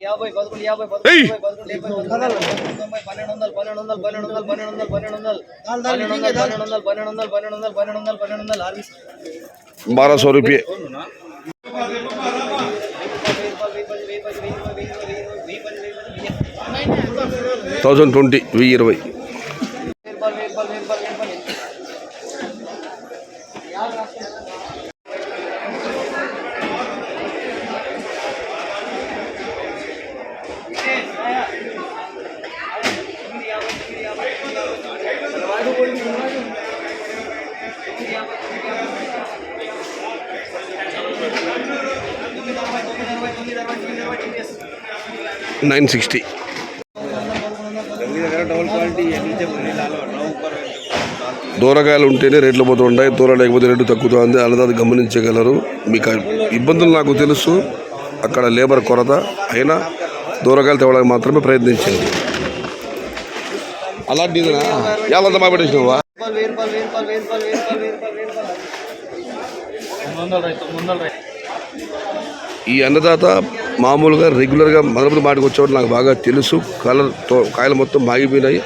₹1200 1020 1020 960 దూరకాయలు ఉంటేనే రేట్లు పోతుంటాయి, దూరం లేకపోతే రేటు తగ్గుతుంది అన్నది గమనించగలరు. మీకు ఇబ్బందులు నాకు తెలుసు, అక్కడ లేబర్ కొరత అయినా దూరకాయలు తేవడానికి మాత్రమే ప్రయత్నించండి. అలాంటిదినా ఎలా మాట్లాడేసినావా? ఈ అన్నదాత మామూలుగా రెగ్యులర్గా మొదటి మాటకు వచ్చేవాడు నాకు బాగా తెలుసు. కాయలు మొత్తం మాగిపోయినాయి.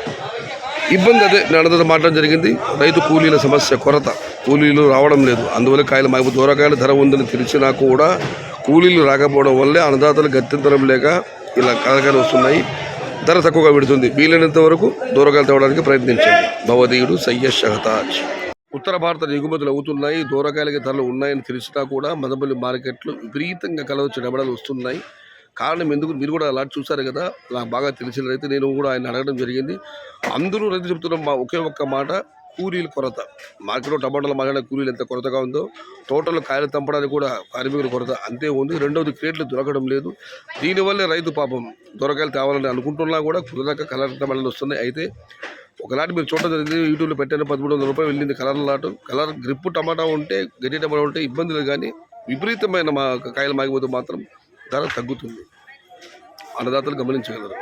ఇబ్బంది అదే నేను అన్నదాత మాట్లాడడం జరిగింది. రైతు కూలీల సమస్య, కొరత, కూలీలు రావడం లేదు. అందువల్ల కాయలు మాగిపోయి దూరకాయల ధర ఉందని తెలిసినా కూడా కూలీలు రాకపోవడం వల్లే అన్నదాతలు గత్యంతరం లేక ఇలా కాయలు వస్తున్నాయి. ధర తక్కువగా పెడుతుంది. వీలైనంత వరకు దూరకాయలు తేవడానికి ప్రయత్నించండి. భవదీయుడు సయ్యద్ షహతాజ్. ఉత్తర భారత ఎగుమతులు అవుతున్నాయి. దూరకాయలకి ధరలు ఉన్నాయని తెలిసినా కూడా మదనపల్లి మార్కెట్లు విపరీతంగా కలవచ్చి డబడలు వస్తున్నాయి. కారణం ఎందుకు మీరు కూడా అలాంటి చూసారు కదా. నాకు బాగా తెలిసిన రైతు, నేను కూడా ఆయన అడగడం జరిగింది. అందరూ రైతు చెప్తున్న ఒకే ఒక్క మాట, కూలీల కొరత. మార్కెట్లో టమాటాలు మాట్లాడే కూలీలు ఎంత కొరతగా ఉందో, తోటలు కాయలు తంపడానికి కూడా కార్మికుల కొరత అంతే ఉంది. రెండవది క్రేట్లు దొరకడం లేదు. దీనివల్లే రైతు పాపం దొరకాయలు తేవాలని అనుకుంటున్నా కూడా కుదరక కలర్ టమాటాలు వస్తున్నాయి. అయితే ఒకలాంటి మీరు చూడడం జరిగింది, యూట్యూబ్లో పెట్టాను, ₹1300 వెళ్ళింది కలర్ లాటు. కలర్ గ్రిప్పు టమాటా ఉంటే, గట్టి టమాటా ఉంటే ఇబ్బంది లేదు. కానీ విపరీతమైన కాయలు మాగిపోతే మాత్రం ధర తగ్గుతుంది. అన్నదాతలు గమనించగలరు.